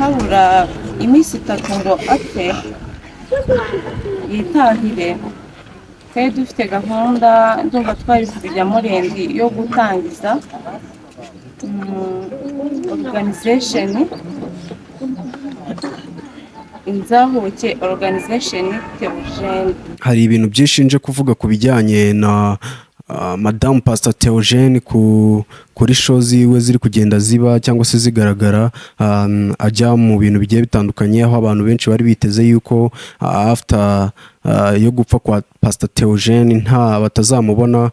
habura iminsi 3 ngo apfe yitahire. Twari dufite gahunda ndumva twari kubijyamo rendi yo gutangiza organization Inzahuke organization Theogene. hari ibintu byinshi nje kuvuga ku bijyanye na Madame Pastor Theogene kuri show ziwe ziri kugenda ziba cyangwa se zigaragara, ajya mu bintu bigiye bitandukanye, aho abantu benshi bari biteze yuko after yo gupfa kwa Pastor Theogene nta batazamubona,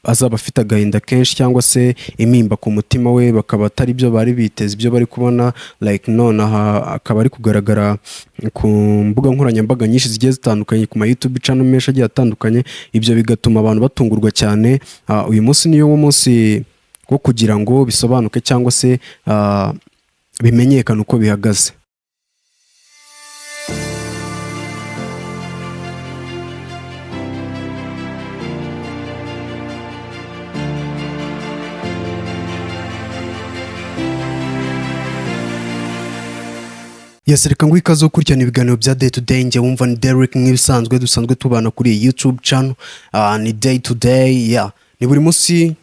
azaba afite agahinda kenshi cyangwa se imimba ku mutima we, bakaba atari byo bari biteze, ibyo bari kubona like none akaba ari kugaragara ku mbuga nkoranyambaga nyinshi zigiye zitandukanye, ku ma YouTube channel menshi agiye atandukanye. Ibyo bigatuma abantu batungurwa cyane. Uyu munsi niyo wo munsi wo kugira ngo bisobanuke cyangwa se bimenyekane uko bihagaze. Yes, reka ngo ikaze ukurikirana ibiganiro bya Day to Day. Nge wumva ni Derek nk'ibisanzwe dusanzwe tubana kuri YouTube channel. Ni Day to Day, ni buri munsi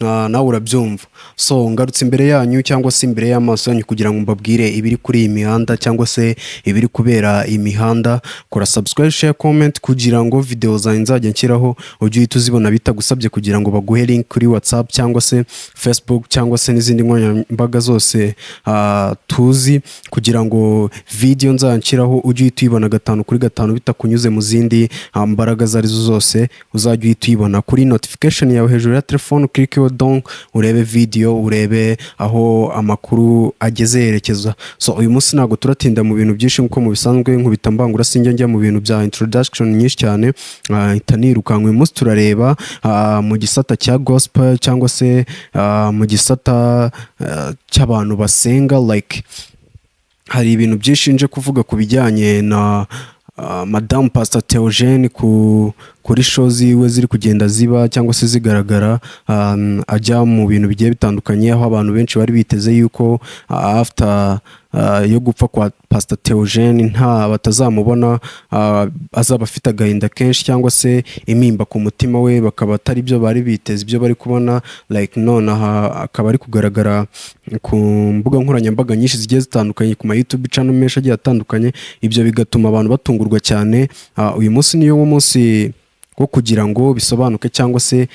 nawe urabyumva. So ngarutse imbere yanyu cyangwa se imbere y'amaso yanyu kugira ngo mbabwire ibiri kuri iyi mihanda cyangwa se ibiri kubera imihanda. Kora subscribe, share, comment kugira ngo video zanjye nzajya nshyiraho ujye uhita uzibona bitagusabye, kugira ngo baguhe link kuri WhatsApp cyangwa se Facebook cyangwa se n'izindi nkoranyambaga zose tuzi, kugira ngo video nzanshyiraho ujye uhita uyibona 5/5 bitakunyuze mu zindi mbaraga zarizo zose. Uzajya uhita uyibona kuri notification yawe hejuru ya telefone, click donc urebe video, urebe aho amakuru ageze yerekeza. So uyu munsi ntago turatinda mu bintu byinshi nkuko mu bisanzwe, nkubita mbangura sinjya njya mu bintu bya introduction nyinshi cyane. Itanirukanka. Uyu munsi turareba mu gisata cya gospel cyangwa se mu gisata cy'abantu basenga. Like hari ibintu byinshi nje kuvuga ku bijyanye na Madame Pastor Theogene kuri show ziwe ziri kugenda ziba cyangwa se zigaragara, ajya mu bintu bigiye bitandukanye, aho abantu benshi bari biteze yuko after yo gupfa kwa Pastor Theogene nta batazamubona, azaba afite agahinda kenshi cyangwa se imimba ku mutima we, bakaba atari byo bari biteze, ibyo bari kubona like none akaba ari kugaragara ku mbuga nkoranyambaga nyinshi zigiye zitandukanye, ku ma YouTube channel menshi agiye atandukanye. Ibyo bigatuma abantu batungurwa cyane. Uyu munsi niyo wo munsi wo kugira ngo bisobanuke cyangwa se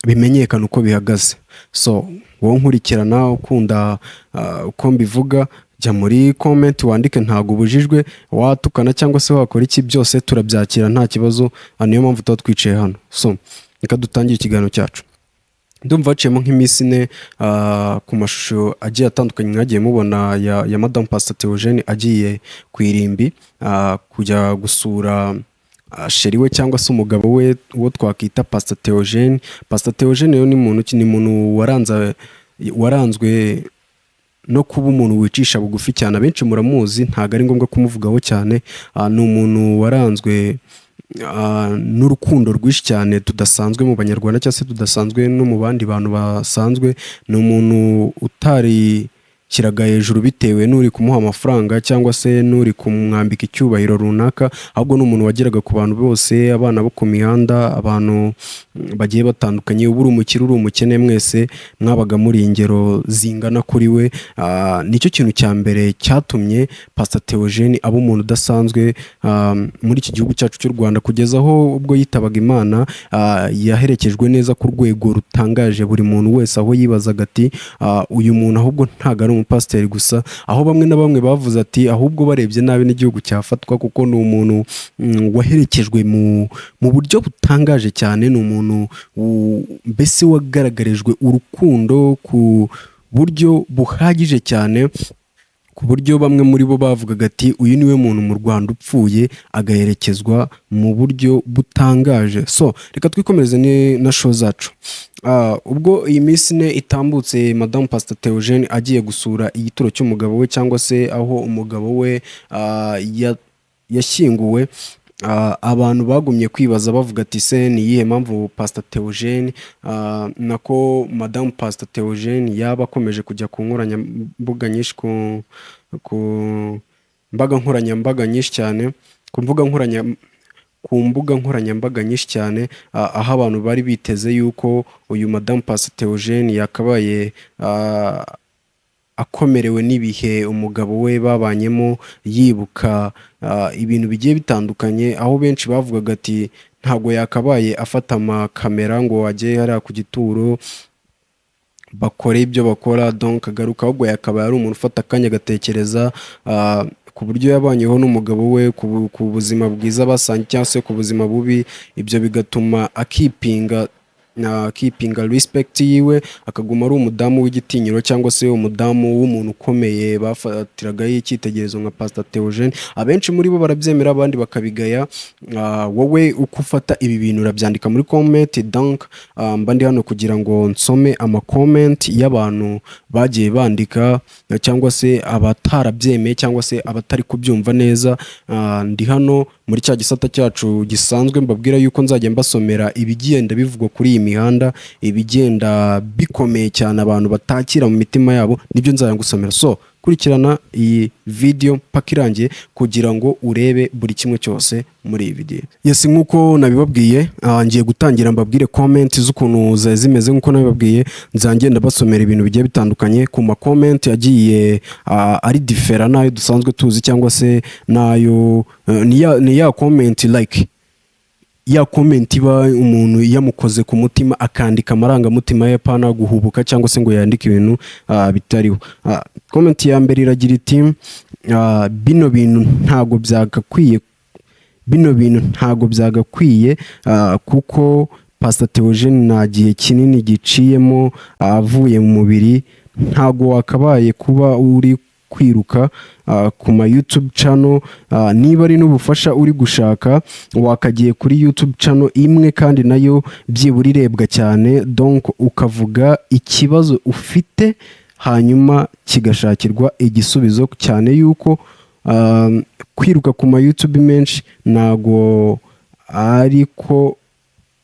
bimenyekane uko bihagaze. So wowe nkurikirana ukunda uko mbivuga, jya muri comment wandike ntago ubujijwe, watukana cyangwa se wakora iki, byose turabyakira nta kibazo. Niyo mpamvu tuba twicaye hano. So reka dutangire ikiganiro cyacu. Ndumva haciyemo nk'iminsi 4 ku mashusho agiye atandukanye mwagiye mubona ya Madame Pastor Theogene agiye ku irimbi kujya gusura sheri we cyangwa se umugabo we uwo twakita Pastor Theogene. Pastor Theogene yo ni muntu waranzwe no kuba umuntu wicisha bugufi cyane. Abenshi muramuzi, ntago ari ngombwa kumuvugaho cyane. Ni umuntu waranzwe n'urukundo rwinshi cyane tudasanzwe mu Banyarwanda cyangwa se tudasanzwe no mu bandi bantu basanzwe. Ni umuntu utari kiraga hejuru bitewe n'uri kumuha amafaranga cyangwa se n'uri kumwambika icyubahiro runaka, ahubwo n'umuntu wageraga ku bantu bose, abana bo ku mihanda, abantu bagiye batandukanye. Uburi umukire uri umukene, mwese mwabaga muri ingero zingana kuri we. Nicyo kintu cya mbere cyatumye Pastor Theogene aba umuntu udasanzwe muri iki gihugu cyacu cy'u Rwanda, kugeza aho ubwo yitabaga Imana yaherekejwe neza ku rwego rutangaje. Buri muntu wese aho yibazaga ati uyu muntu ahubwo ntago ari umupasiteri gusa, aho bamwe na bamwe bavuze ati ahubwo barebye nabi n'igihugu cyafatwa, kuko ni umuntu waherekejwe mu buryo butangaje cyane. Ni umuntu mbese wagaragarijwe urukundo ku buryo buhagije cyane, ku buryo bamwe muri bo bavugaga ati uyu niwe muntu mu Rwanda upfuye agaherekezwa mu buryo butangaje. So reka twikomereze na show zacu. Ubwo iyi minsi 4 itambutse, Madame Pastor Theogene agiye gusura igituro cy'umugabo we cyangwa se aho umugabo we yashyinguwe. abantu bagumye kwibaza bavuga ati se ni iyihe mpamvu Pastor Theogene nako Madame Pastor Theogene yaba akomeje kujya ku nkoranyambaga nyinshi ku mbaga nkoranyambaga nyinshi cyane ku mbuga nkoranyambaga nyinshi cyane, aho abantu bari biteze yuko uyu Madame Pastor Theogene yakabaye akomerewe n'ibihe umugabo we babanyemo, yibuka ibintu bigiye bitandukanye, aho benshi bavugaga ati ntabwo yakabaye afata amakamera ngo ajye hariya ku gituro bakore ibyo bakora, donc agaruka, ahubwo yakabaye ari umuntu ufata akanya agatekereza ku buryo yabanyeho n'umugabo we, ku buzima bwiza basangiye cyangwa se ku buzima bubi. Ibyo bigatuma akipinga respect yiwe, akaguma ari umudamu w'igitinyiro cyangwa se umudamu w'umuntu ukomeye bafatiragaho icyitegererezo nka Pastor Theogene. Abenshi muri bo barabyemera, abandi bakabigaya. Wowe uko ufata ibi bintu urabyandika muri comment. Donc mba ndi hano kugira ngo nsome ama comment y'abantu bagiye bandika, cyangwa se abatarabyemeye cyangwa se abatari kubyumva neza. Ndi hano muri cya gisata cyacu gisanzwe mbabwira yuko nzajya mbasomera ibigenda bivugwa kuri iyi mihanda, ibigenda bikomeye cyane abantu batakira mu mitima yabo, nibyo nzajya ngusomera. So kurikirana iyi video mpaka irangiye kugira ngo urebe buri kimwe cyose muri iyi video. Yes, nkuko nabibabwiye, ngiye gutangira mbabwire comment z'ukuntu zimeze. Nkuko nabibabwiye, nzangenda basomera ibintu bigiye bitandukanye ku ma comment yagiye ari different nayo dusanzwe tuzi, cyangwa se nayo ni ya comment like ya comment iba umuntu yamukoze ku mutima akandika amarangamutima ye, pana guhubuka cyangwa se ngo yandike ibintu bitariho. Comment ya mbere iragira iti bino bintu ntago byagakwiye kuko Pastor Theogene nta gihe kinini giciyemo avuye mu mubiri, ntago wakabaye kuba uri kwiruka ku ma YouTube channel. Niba ari n'ubufasha uri gushaka, wakagiye kuri YouTube channel imwe kandi nayo byibura irebwa cyane, donc ukavuga ikibazo ufite hanyuma kigashakirwa igisubizo, cyane yuko kwiruka ku ma YouTube menshi nago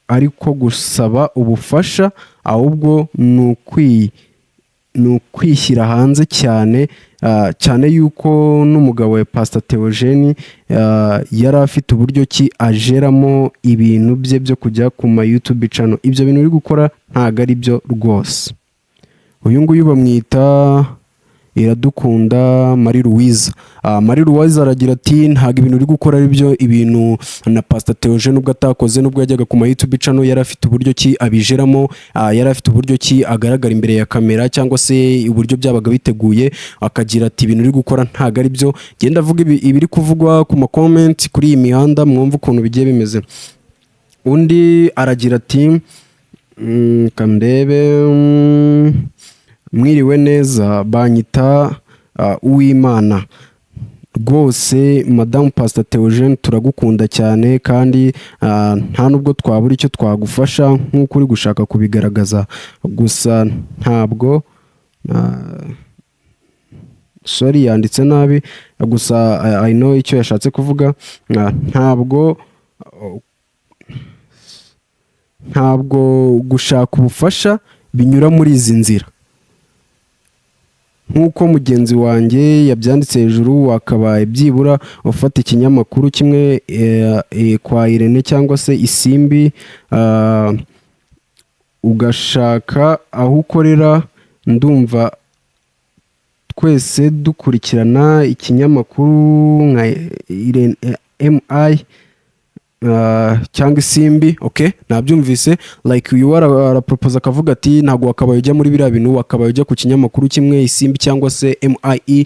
ariko gusaba ubufasha, ahubwo ni ukwishyira hanze cyane, cyane yuko n'umugabo wa Pastor Theogene yari afite uburyo ki ajeramo ibintu bye byo kujya ku ma YouTube channel. Ibyo bintu uri gukora ntago ari byo rwose. Uyu nguyu bamwita Iradukunda Marie Louise. Marie Louise aragira ati ntago ibintu uri gukora ari byo, ibintu na Pastor Theogene ubwo atakoze, nubwo yajyaga ku ma YouTube channel yari afite uburyo ki abijeramo, yari afite uburyo ki agaragara imbere ya kamera, cyangwa se uburyo byabaga biteguye. Akagira ati ibintu uri gukora ntago ari byo. Genda avuga ibiri kuvugwa ku ma comment kuri iyi mihanda, mwumva ukuntu bigiye bimeze. Undi aragira ati kandebe mwiriwe neza, banyita Uwimana. Rwose Madame Pastor Theogene turagukunda cyane, kandi nta nubwo twabura icyo twagufasha nk'uko uri gushaka kubigaragaza. Gusa ntabwo sorry yanditse nabi, gusa I know icyo yashatse kuvuga. Ntabwo gushaka ubufasha binyura muri izi nzira. Nk'uko mugenzi wanjye yabyanditse hejuru, wakabaye byibura ufata ikinyamakuru kimwe kwa Irene cyangwa se Isimbi, ugashaka aho ukorera. Ndumva twese dukurikirana ikinyamakuru nka Irene MI cyangwa Isimbi. Okay, nabyumvise. Like uyu arapropose akavuga ati ntago wakabaye ujya muri biriya bintu, wakabaye ujya ku kinyamakuru kimwe Isimbi cyangwa se MIE.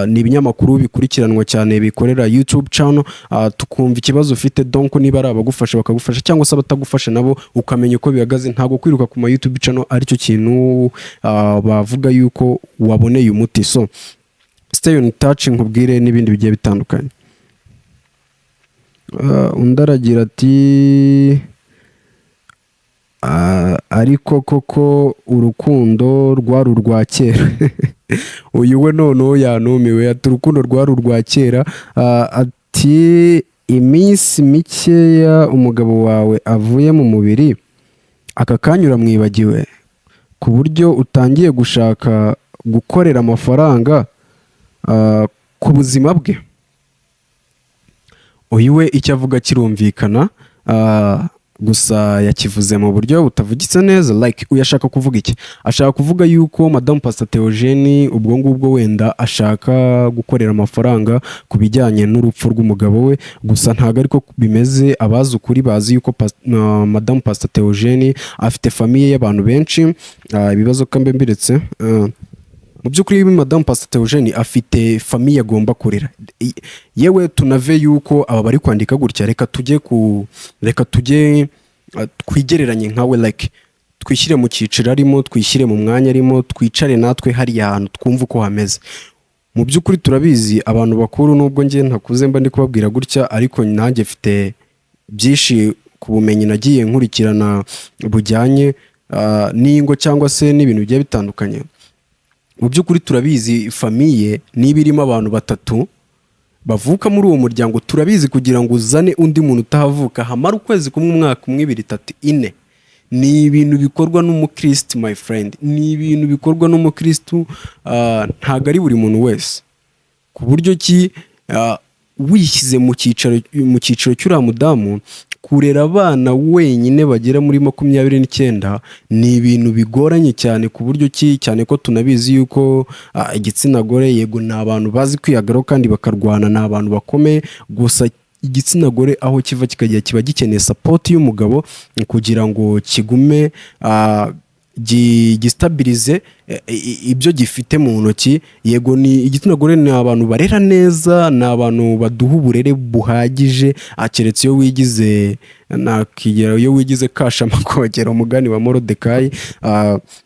Ni ibinyamakuru bikurikiranwa cyane bikorera YouTube channel. Tukumva ikibazo ufite, donc niba ari abagufasha bakagufasha, cyangwa se abatagufasha nabo ukamenya uko bihagaze. Ntago kwiruka ku ma YouTube channel aricyo kintu bavuga yuko waboneye umuti. So stay on touch, nkubwire n'ibindi bigiye bitandukanye. Undi aragira ati ariko koko urukundo rwari urwa kera. Uyu we noneho yanumiwe, ati urukundo rwari urwa kera. ati iminsi mikeya umugabo wawe avuye mu mubiri aka kanya uramwibagiwe ku buryo utangiye gushaka gukorera amafaranga ku buzima bwe. Uyu we icyo avuga kirumvikana, gusa yakivuze mu buryo butavugitse neza. Like uyashaka kuvuga iki? Ashaka kuvuga yuko Madame Pastor Theogene ubwo ngubwo wenda ashaka gukorera amafaranga ku bijyanye n'urupfu rw'umugabo we, gusa ntago ariko bimeze. Abazi ukuri bazi yuko Madame Pastor Theogene afite famiye y'abantu benshi. Ibibazo kambe mbiretse mu by'ukuri Madame Pastor Theogene afite famiye agomba kurera. Yewe tunave yuko aba bari kwandika gutya, reka tujye twigereranye nkawe, like twishyire mu cyiciro arimo, twishyire mu mwanya arimo, twicare natwe hariya hantu twumva uko hameze. Mu by'ukuri turabizi abantu bakuru, nubwo njye ntakuze mba ndi kubabwira gutya, ariko nanjye mfite byinshi ku bumenyi nagiye nkurikirana bujyanye n'ingo cyangwa se n'ibintu bigiye bitandukanye. Mu by'ukuri turabizi famiye niba irimo abantu batatu bavuka muri uwo muryango, turabizi kugira ngo uzane undi muntu utahavuka hamara ukwezi kumwe, umwaka umwe, 2, 3, 4, ni ibintu bikorwa n'umukristo my friend, ni ibintu bikorwa n'umukristo. Ntago ari buri muntu wese, ku buryo ki wishyize mu cyiciro cy'uriya mudamu, kurera abana wenyine bagera muri 29 ni ibintu bigoranye cyane, ku buryo ki cyane ko tunabizi yuko igitsina gore yego ni abantu bazi kwiyagaraho kandi bakarwana, ni abantu bakomeye, gusa igitsina gore aho kiva kikagira kiba gikeneye support y'umugabo kugira ngo kigume gistabirize ibyo gifite mu ntoki. Yego ni igitsina gore ni abantu barera neza, ni abantu baduha uburere buhagije, keretse iyo wigize kashamakogera umugani wa Morodekayi,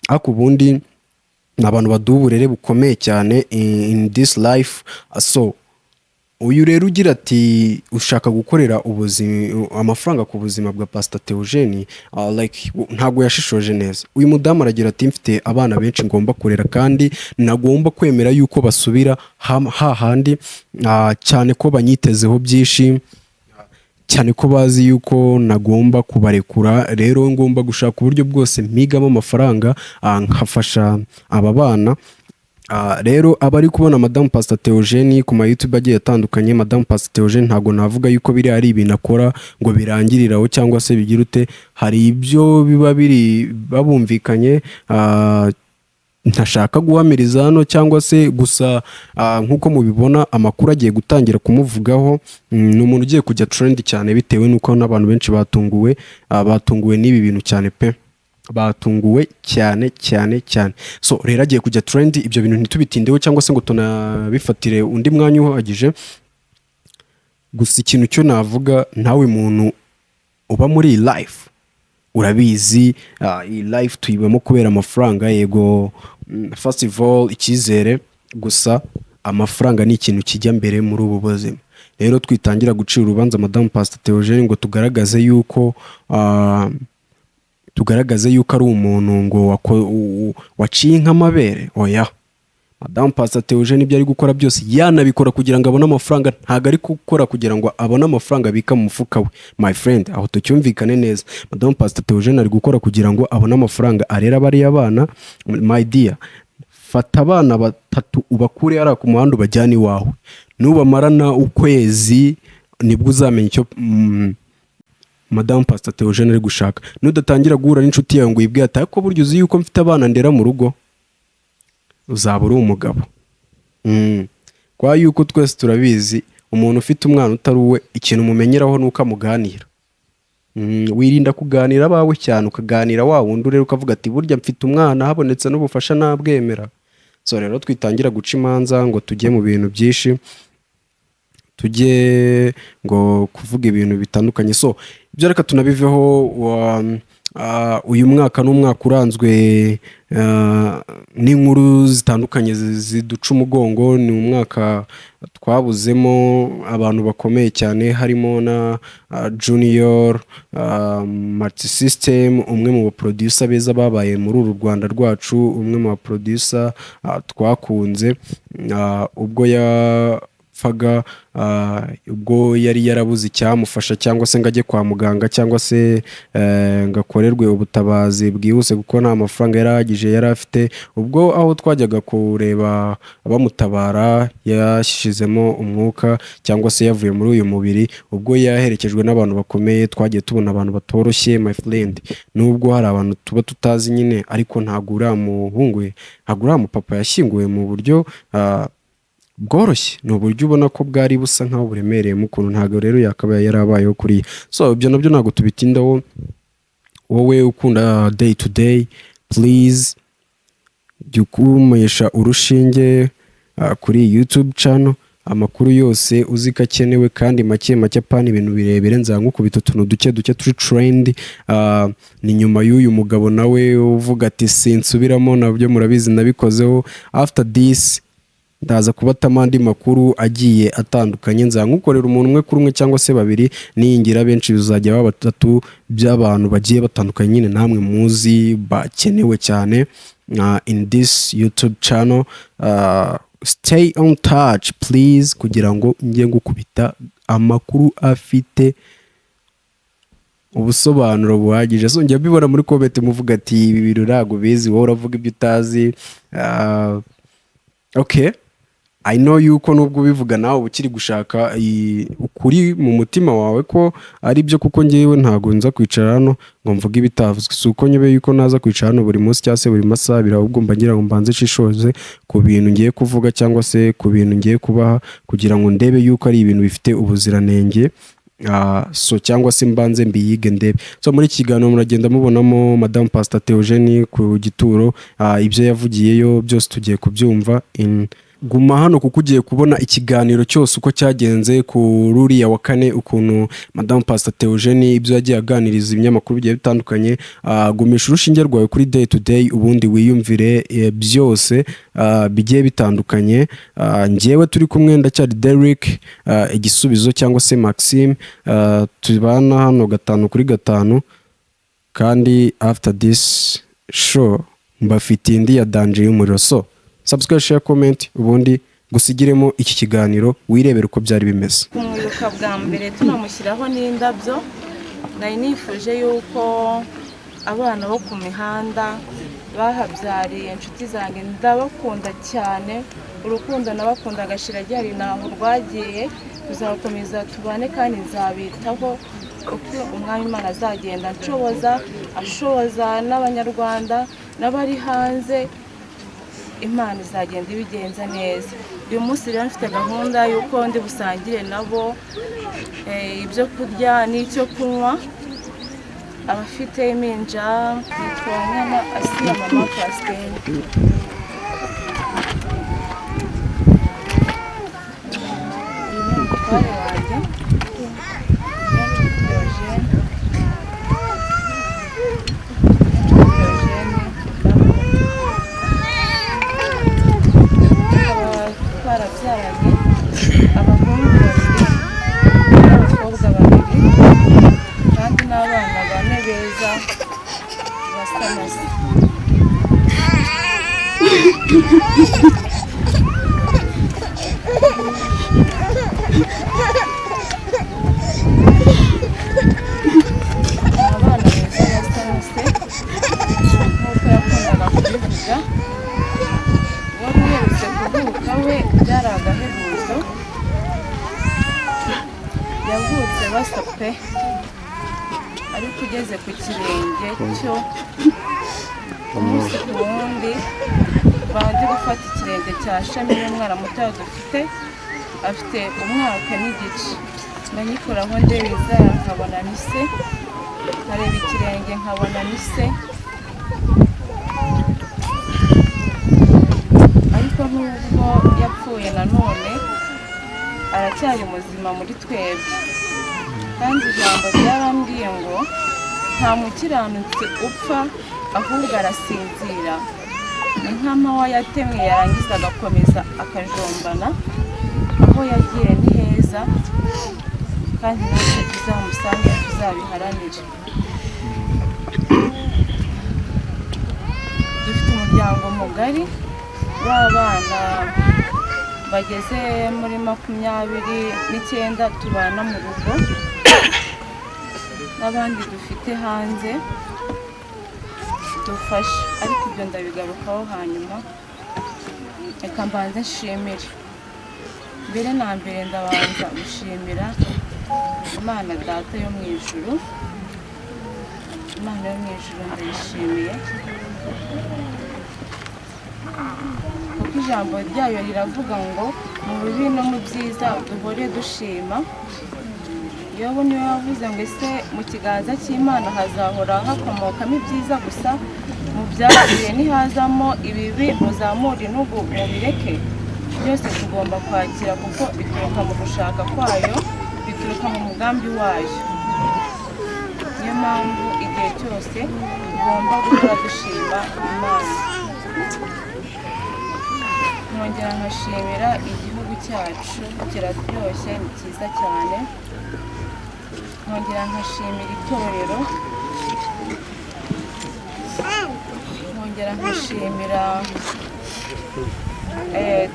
ariko ubundi ni abantu baduha uburere bukomeye cyane in this life. So uyu rero ugira ati ushaka gukorera amafaranga ku buzima bwa Pastor Theogene, like ntago yashishoje neza. Uyu mudamu aragira ati mfite abana benshi ngomba kurera kandi nagomba kwemera yuko basubira hahandi, cyane ko banyitezeho byinshi, cyane ko bazi yuko nagomba kubarekura. Rero ngomba gushaka uburyo bwose mpigamo amafaranga nkafasha aba bana. Rero abari kubona Madame Pastor Theogene ku ma YouTube agiye atandukanye, Madame Pastor Theogene ntago navuga yuko biri ari ibintu akora ngo birangiriraho cyangwa se bigira ute. Hari ibyo biba biri babumvikanye, ntashaka guhamiriza hano cyangwa se, gusa nkuko mubibona amakuru agiye gutangira kumuvugaho. Ni umuntu ugiye kujya trend cyane bitewe nuko n'abantu benshi batunguwe n'ibi bintu cyane pe, batunguwe cyane. So rero agiye kujya trend. Ibyo bintu ntitubitindeho cyangwa se ngo tunabifatire undi mwanya uhagije, gusa ikintu cyo navuga, ntawe muntu uba muri iyi life urabizi, iyi life tuyibamo kubera amafaranga. Yego first of all icyizere, gusa amafaranga ni ikintu kijya mbere muri ubu buzima. Rero twitangira gucira urubanza Madame Pastor Theogene ngo tugaragaze yuko ari umuntu ngo waciye nk'amabere. Oya, Madame Pastor Theogene ibyo ari gukora byose yanabikora kugira ngo abone amafaranga, ntago ari gukora kugira ngo abone amafaranga abika mu mufuka we. My friend, aho tucyumvikane neza. Madame Pastor Theogene ari gukora kugira ngo abone amafaranga arera bariya abana. My dear, fata abana batatu ubakure ari ku muhanda ubajyane iwawe, nubamarana ukwezi nibwo uzamenya icyo Madame Pastor Theogene ari gushaka. Nudatangira guhura n'inshuti yawe ngo uyibwire ati ariko buryo uzi yuko mfite abana ndera mu rugo, uzaba uri umugabo. Kwa yuko twese turabizi umuntu ufite umwana utari uwe, ikintu umumenyeraho nuko amuganira. Wirinda kuganira abawe cyane, ukaganira wa wundi rero ukavuga ati burya mfite umwana, habonetse n'ubufasha nabwemera. So rero twitangira guca imanza ngo tujye mu bintu byinshi, tujye ngo kuvuga ibintu bitandukanye. So ibyo reka tunabiveho. Uyu mwaka n'umwaka uranzwe n'inkuru zitandukanye ziduca umugongo. Ni umwaka twabuzemo abantu bakomeye cyane, harimo na Junior Multisystem, umwe mu baproducer beza babaye muri uru Rwanda rwacu, umwe mu baproducer twakunze. Ubwo yapfaga ubwo yari yarabuze icyamufasha cyangwa se ngo ajye kwa muganga cyangwa se ngo akorerwe ubutabazi bwihuse kuko nta mafaranga yari ahagije yari afite. Ubwo aho twajyaga kureba abamutabara yashizemo umwuka cyangwa se yavuye muri uyu mubiri, ubwo yaherekejwe n'abantu bakomeye twagiye tubona abantu batoroshye my friend. Nubwo hari abantu tuba tutazi nyine, ariko ntabwo uriya muhungu we, ntabwo uriya mupapa yashyinguwe mu buryo bworoshye, ni uburyo ubona ko bwari busa nkaho buremereye mu kuntu, ntabwo rero yakabaye yarabayeho kuriya. So ibyo nabyo ntabwo tubitindaho. Wowe ukunda day to day, please jya ukumesha urushinge kuri YouTube channel, amakuru yose uzi ko akenewe kandi make make apana ibintu birebire, nzangukubita utuntu duke duke turi trend. Ni nyuma y'uyu mugabo nawe uvuga ati sinsubiramo, nabyo murabizi nabikozeho. After this ndaza kubatamo andi makuru agiye atandukanye, nzangukorera umuntu umwe kuri umwe cyangwa se babiri, ningira benshi bizajya baba batatu by'abantu bagiye batandukanye nyine namwe muzi bakenewe cyane in this YouTube channel. Stay on touch please, kugira ngo njye gukubita amakuru afite ubusobanuro buhagije. So njya bibona muri comment muvuga ati ibi bintu ntabwo bizi, wowe uravuga ibyo utazi. Okay, I know yuko nubwo ubivuga nawe ukiri gushaka ukuri mu mutima wawe ko ari byo, kuko ngewe ntabwo nza kwicara hano ngo mvuge ibitavuzwe. Si uko nyebe yuko naza kwicara hano buri munsi cyangwa se buri masaha abiri, ahubwo mba ngira ngo mbanze nshishoze ku bintu ngiye kuvuga cyangwa se ku bintu ngiye kubaha, kugira ngo ndebe yuko ari ibintu bifite ubuziranenge. So cyangwa se mbanze mbiyige ndebe. So muri iki kiganiro muragenda mubonamo Madame Pastor Theogenie ku Gituro, ibyo yavugiyeyo byose tugiye kubyumva. Guma hano kuko ugiye kubona ikiganiro cyose uko cyagenze ku ruriya wa kane, ukuntu Madame Pastor Theogenie ibyo yagiye aganiriza ibinyamakuru bigiye bitandukanye. Gumisha urushinge rwawe kuri day to day, ubundi wiyumvire byose bigiye bitandukanye. Njyewe turi kumwe ndacyari Derrick igisubizo cyangwa se Maxime, tubana hano 5 kuri 5, kandi after this show mbafitiye indi ya danger y'umuriro. So subscribe, share, comment, ubundi gusigiremo iki kiganiro wirebera uko byari bimeze. Kumwibuka bwa mbere tunamushyiraho n'indabyo, nari nifuje yuko abana bo ku mihanda bahabyariye inshuti zanjye, ndabakunda cyane, urukundo nabakunda agashira ryari naho rwagiye, tuzakomeza tubane kandi nzabitaho uko umwami Imana azagenda ashoboza n'abanyarwanda n'abari hanze. Imana izagenda ibigenza neza. Uyu munsi rero mfite gahunda yuko ndi busangire nabo ibyo kurya n'icyo kunywa. Abafite iminja nitwanyana Asiya Mama Pasiteri. Abahungu 2 n'abakobwa 2, kandi n'abana 4 beza basa neza. Abana beza basa neza nk'uko yakundaga kubivuga. Wari uherutse kuvuka we byari agahebuzo, yavutse basa pe, ariko ugeze ku kirenge cyo umunsi ku wundi bandi gufata ikirenge cya Shami n'umwana muto dufite, afite 1 mwaka n'igice. Ndanyikoraho ndebeza nkabona ni se, nkareba ikirenge nkabona ni se, ariko nubwo yapfuye nanone aracyari muzima muri twebwe. Kandi ijambo ryarambwiye ngo nta mukiranutsi upfa, ahubwo arasinzira. Nk'amawa yatemwe yarangiza agakomeza akajombana, aho yagiye ni heza, kandi natwe tuzamusange tuzabiharanire. Dufite umuryango mugari w'abana bageze muri 29 tubana mu rugo n'abandi dufite hanze dufasha, ariko ibyo ndabigarukaho hanyuma. Reka mbanze nshimire. Mbere na mbere ndabanza gushimira Imana Data yo mu ijuru. Imana yo mu ijuru ndayishimiye kuko ijambo ryayo riravuga ngo mu bibi no mu byiza duhore dushima. Yobu niwe wavuze ngo ese mu kiganza cy'Imana hazahora hakomokamo ibyiza gusa, mu byagiye ntihazamo ibibi muzamure intugu mubireke. Byose tugomba kwakira kuko bituruka mu gushaka kwayo, bituruka mu mugambi wayo. Niyo mpamvu igihe cyose tugomba guhora dushima Imana. Nkongera nkashimira igihugu cyacu, kiraryoshye, ni cyiza cyane. Nkongera nkashimira itorero, nkongera nkashimira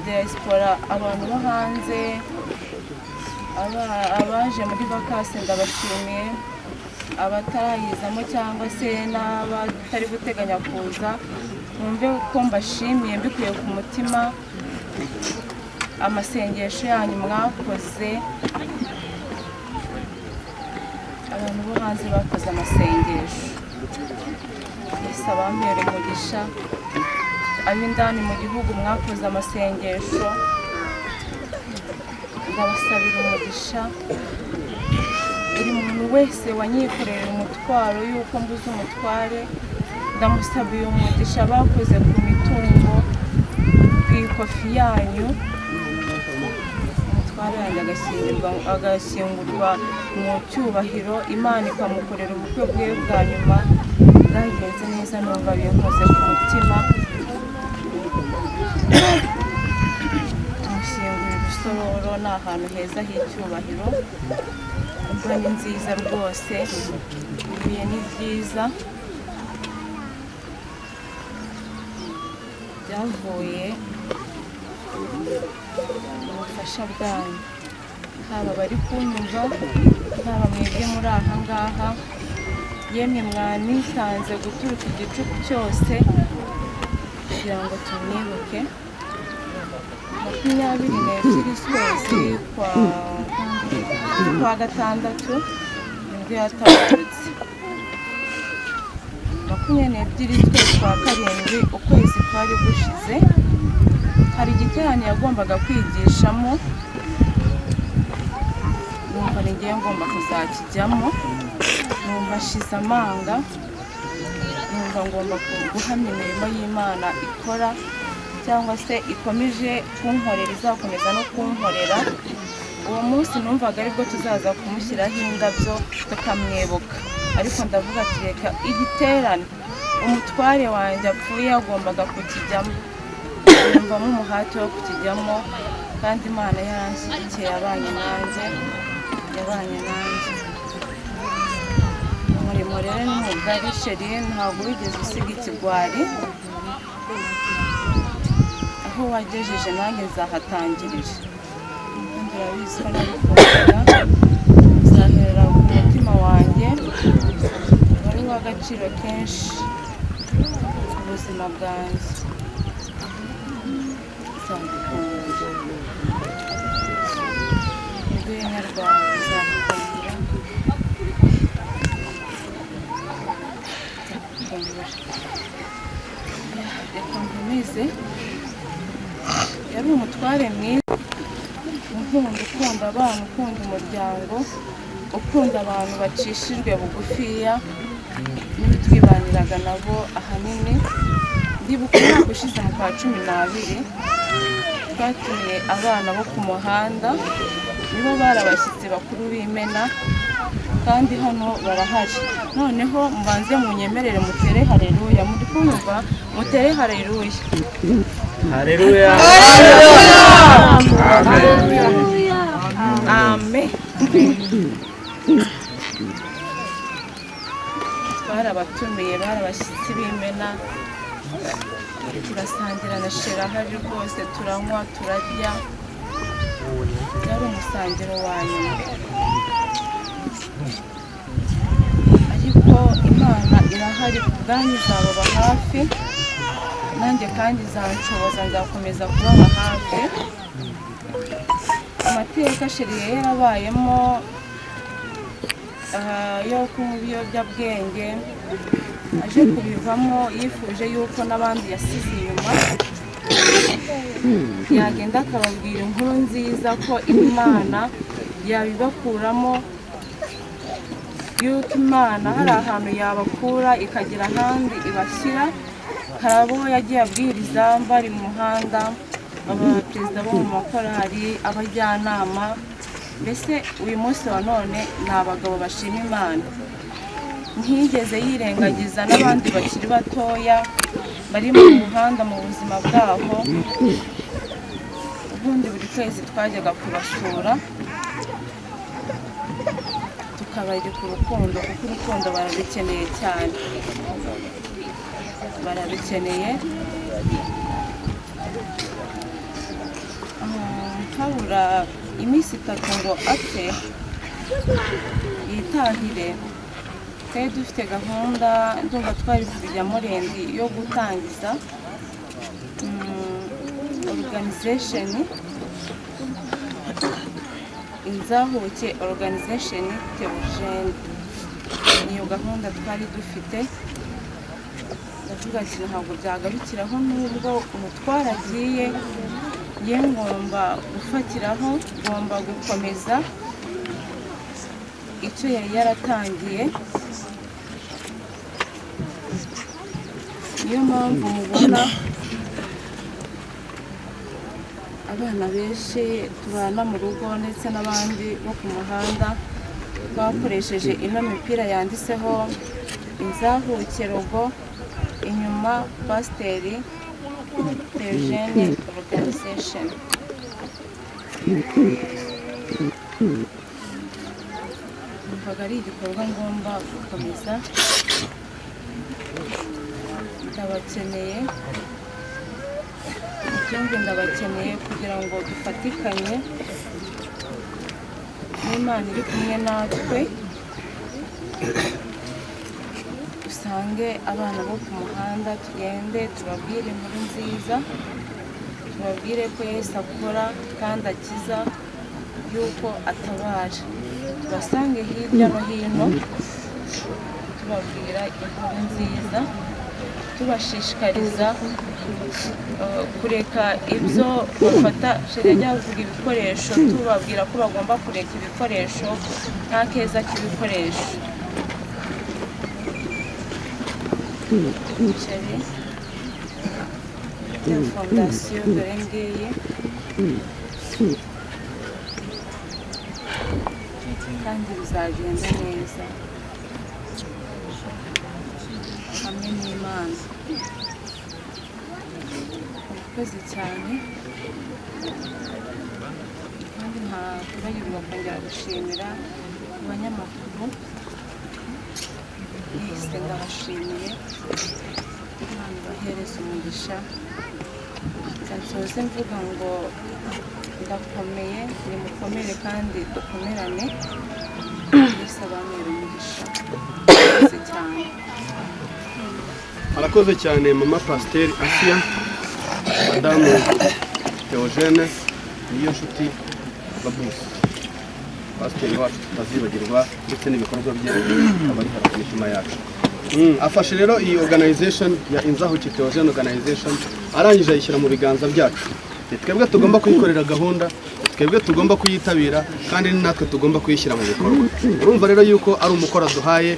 diaspora, abantu bo hanze, abaje muri vakansi ndabashimiye, abatarayizamo cyangwa se n'abatari guteganya kuza, mwumve ko mbashimiye mbikuye ku mutima. Amasengesho yanyu mwakoze, abantu bo hanze bakoze amasengesho, Yesu abampere umugisha. Ab'indani mu gihugu mwakoze amasengesho, ndabasabira umugisha. Buri muntu wese wanyikorera umutwaro yuko mbuze umutware, ndamusabiye umugisha. Bakoze ku mitungo, ku ikofi yanyu, umutware yanjye agashyingurwa mu cyubahiro, Imana ikamukorera ubukwe bwe bwa nyuma. Bwagenze neza, numva binkoze ku mutima. Tumushyingura Rusororo, ni ahantu heza h'icyubahiro. Imvura ni nziza rwose, ibihe ni byiza. Byavuye mu bufasha bwanyu, haba bari kunyumva, haba mwebwe muri aha ngaha. Yemwe mwanitanze guturuka igicuku cyose kugira ngo tumwibuke. 22 z'ukwezi kwa gatandatu nibwo yatabarutse. 22 z'ukwezi kwa karindwi, ukwezi kwari gushize, hari igiterane yagombaga kwigishamo. Numva ningiye ngomba kuzakijyamo, numva ashize amanga, numva ngomba guhamya imirimo y'Imana ikora cyangwa se ikomeje kunkorera, izakomeza no kunkorera. Uwo munsi numvaga aribwo tuzaza kumushyiraho indabyo tukamwibuka, ariko ndavuga ati reka igiterane umutware wanjye apfuye yagombaga kukijyamo. Numvamo umuhati wo kukijyamo, kandi Imana yaranshyigikiye, yabanye nanjye. Umurimo rero ni mugari sheri, ntabwo wigeze usiga ikigwari. Aho wagejeje nanjye nzahatangirije. Urabizi ko nabikundaga, nzaherera ku mutima wanjye, wari uw'agaciro kenshi ku buzima bwanjye. Nzagukunda, urwenya rwawe nzagukunda, reka nkomeze. Yari umutware mwiza, ukunda abana, ukunda umuryango, ukunda abantu bacishijwe bugufiya, n'ibitwibaniraga nabo ahanini. Ndibuka umwaka ushize mu kwa 12 twatumiye abana bo ku muhanda, nibo bari abashyitsi bakuru b'Imena, kandi hano barahari. Noneho mbanze munyemerere mutere haleluya. Muri kumva? Mutere haleluya. Haleluya. Amen. Barabatumiye, barabashyitsi b'Imena, turasangira na Shera hari rwose, turanywa, turarya. byari umusangiro wa nyuma, ariko Imana irahari ku bwanyu, izababa hafi, nanjye kandi izanshoboza nzakomeza kubaba hafi. Amateka Sheri yarabayemo yo kunywa ibiyobyabwenge, aje kubivamo yifuje yuko n'abandi yasize inyuma yagenda akababwira inkuru nziza ko Imana yabibakuramo, yuko Imana hari ahantu yabakura ikagira ahandi ibashyira. Hari abo yagiye abwiriza bari mu muhanda, abaperezida bo mu makorali, abajyanama, mbese uyu munsi wa none ni abagabo bashima Imana. Ntiyigeze yirengagiza n'abandi bakiri batoya bari mu muhanda mu buzima bwaho. Ubundi buri kwezi twajyaga kubasura tukabereka urukundo, kuko urukundo bararukeneye cyane, bararukeneye. Habura iminsi 3 ngo apfe yitahire, twari dufite gahunda, ndumva twari kubijyamo rendi yo gutangiza organization, Inzahuke Organization Theogene. Niyo gahunda twari dufite, ndavuga ati ntabwo byagarukiraho, nubwo umutwara agiye ye ngomba gufatiraho, ngomba gukomeza icyo yari yaratangiye. Niyo mpamvu mubona abana benshi tubana mu rugo ndetse n'abandi bo ku muhanda bakoresheje ino mipira yanditseho Inzahuke logo, inyuma Pasiteri Theogene Organization. Numvaga ari igikorwa ngomba gukomeza, ndabakeneye, ibyumve ndabakeneye kugira ngo dufatikanye n'Imana iri kumwe natwe, dusange abana bo ku muhanda, tugende tubabwire inkuru nziza, tubabwire ko Yesu akora kandi akiza, yuko atabara. Tubasange hirya no hino tubabwira inkuru nziza, tubashishikariza kureka ibyo bafata. Sheri yajya avuga ibikoresho, tubabwira ko bagomba kureka ibikoresho, nta keza k'ibikoresho. Sheri ya fondasiyo dore ngiyi, kandi bizagenda neza hamwe n'Imana. Murakoze cyane, kandi ntakwibagirwa kongera gushimira abanyamakuru, mwese ndabashimiye, Imana ibahereze umugisha. Nsoze mvuga ngo ndakomeye, nimukomere kandi dukomerane, Yesu abamere umugisha. Murakoze cyane. Arakoze cyane mama Pasiteri Asiya, Madamu Theogene, niyo nshuti babuze Pasiteri wacu tutazibagirwa, ndetse n'ibikorwa bye abari ku mitima yacu. Afashe rero iyi organization ya Inzahuke Theogene Organization, arangije ayishyira mu biganza byacu. Twebwe tugomba kuyikorera gahunda, twebwe tugomba kuyitabira, kandi ni natwe tugomba kuyishyira mu bikorwa. Urumva rero yuko ari umukoro duhaye,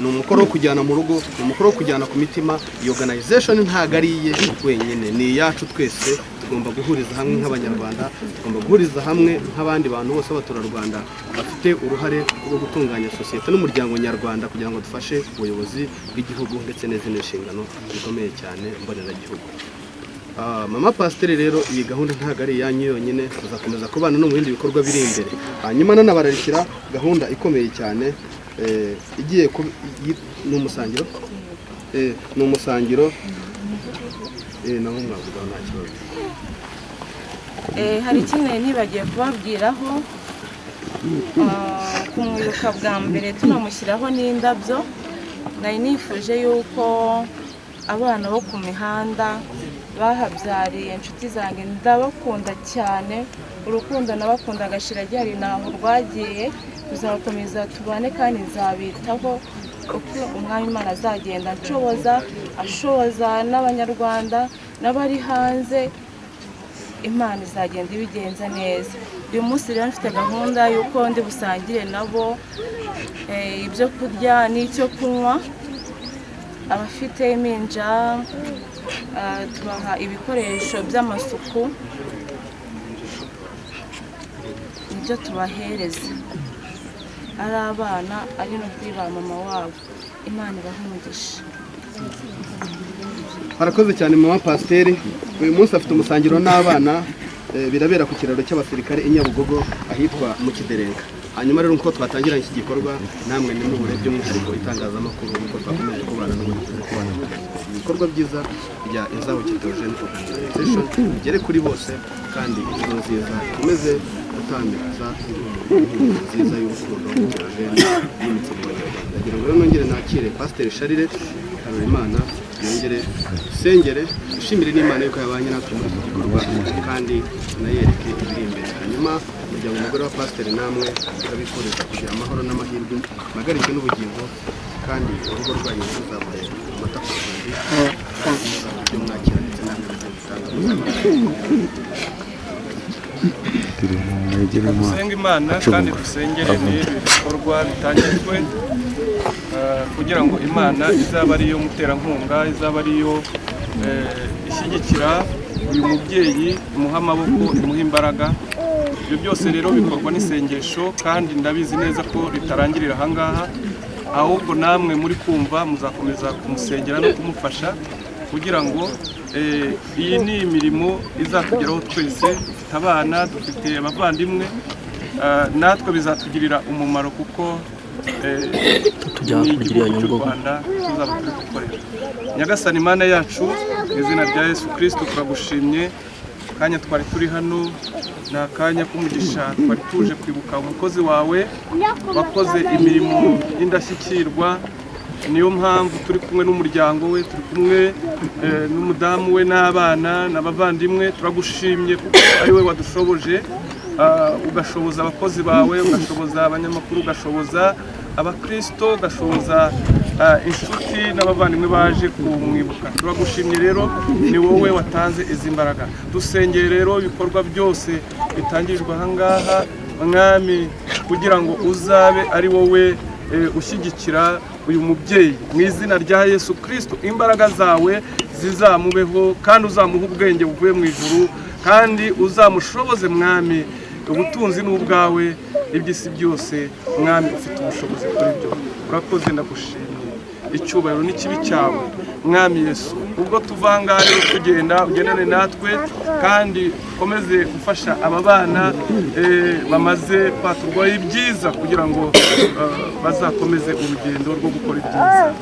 ni umukoro wo kujyana mu rugo, ni umukoro wo kujyana ku mitima. Iyo organization ntago ari iye wenyine, ni iyacu twese. Tugomba guhuriza hamwe nk'Abanyarwanda, tugomba guhuriza hamwe nk'abandi bantu bose b'abaturarwanda bafite uruhare rwo gutunganya sosiyete n'umuryango nyarwanda, kugira ngo dufashe ubuyobozi bw'igihugu ndetse n'izindi nshingano zikomeye cyane mboneragihugu. Mama Pasiteri rero, iyi gahunda ntago ari iyanyu yonyine, tuzakomeza kubana no mu bindi bikorwa biri imbere. Hanyuma nanabararikira gahunda ikomeye cyane igiye ni umusangiro, ni umusangiro naho mwavugaho nta kibazo. hari ikindi ntibagiye kubabwiraho kumwibuka bwa mbere tunamushyiraho n'indabyo. nari nifuje yuko abana bo ku mihanda bahabyariye inshuti zanjye ndabakunda cyane, urukundo nabakunda agashira ryari naho rwagiye, tuzakomeza tubane kandi nzabitaho uko umwami Imana azagenda ashoboza n'abanyarwanda n'abari hanze, Imana izagenda ibigenza neza. Uyu munsi rero mfite gahunda y'uko ndi busangire nabo ibyo kurya n'icyo kunywa. Abafite iminja tubaha ibikoresho by'amasuku, nibyo tubahereza, ari abana ari no kuri ba mama wabo. Imana ibahumugishe. Harakoze cyane mama Pasiteri. Uyu munsi afite umusangiro n'abana, birabera ku kiraro cy'abasirikare i Nyabugogo ahitwa mu Kiderenga. Hanyuma rero uko twatangira iki gikorwa, namwe ni n'ubure by'umwihariko itangazamakuru uko twakomeje kubana ibikorwa byiza bya Inzabuki Theogene Organization bigere kuri bose, kandi inkuru nziza ikomeze gutamiriza nziza y'urukundo Theogene n'imitsimo y'Abanyarwanda. Ndagira ngo rero nongere nakire Pasiteri Charire Harerimana, yongere sengere ishimire n'Imana yuko yabanye natwe muri iki gikorwa, kandi tunayereke ibiri imbere. Hanyuma umuryango umugore wa Pasiteri namwe turabifuriza kugira amahoro n'amahirwe, magarike n'ubugingo, kandi urugo rwanyu ruzabaye amata ku ruhimbi, ibyo mwakira ndetse namwe dusenga Imana kandi dusengere n'ibi bikorwa bitangizwe, kugira ngo Imana izaba ariyo muterankunga, izaba ariyo ishyigikira uyu mubyeyi, imuha amaboko, imuha imbaraga. Ibyo byose rero bikorwa n'isengesho, kandi ndabizi neza ko ritarangirira ahangaha, ahubwo namwe muri kumva muzakomeza kumusengera no kumufasha, kugira ngo iyi ni imirimo izatugeraho twese. Dufite abana, dufite abavandimwe, natwe bizatugirira umumaro, kuko ni igihugu cy'u Rwanda tuzaba turi gukorera. Nyagasani Imana yacu, mu izina rya Yesu Kristo turagushimye. Akanya twari turi hano ni akanya k'umugisha, twari tuje kwibuka umukozi wawe wakoze imirimo y'indashyikirwa. Niyo mpamvu turi kumwe n'umuryango we, turi kumwe n'umudamu we n'abana n'abavandimwe. Turagushimye kuko ari we wadushoboje, ugashoboza abakozi bawe, ugashoboza abanyamakuru, ugashoboza abakristo, ugashoboza inshuti n'abavandimwe baje kumwibuka. Turagushimye rero, ni wowe watanze izi mbaraga. Dusengeye rero ibikorwa byose bitangijwe ahangaha, Mwami, kugira ngo uzabe ari wowe ushyigikira uyu mubyeyi, mu izina rya Yesu Kristo. Imbaraga zawe zizamubeho, kandi uzamuha ubwenge buvuye mu ijuru, kandi uzamushoboze Mwami. Ubutunzi n'ubwawe, iby'isi byose Mwami ufite ubushobozi kuri byo. Urakoze, ndagushimye. Icyubahiro n'ikibi cyawe Mwami Yesu. Ubwo tuvanga rero tugenda, ugendane natwe, kandi ukomeze gufasha aba bana bamaze kwaturwaho ibyiza, kugira ngo bazakomeze urugendo rwo gukora ibyiza.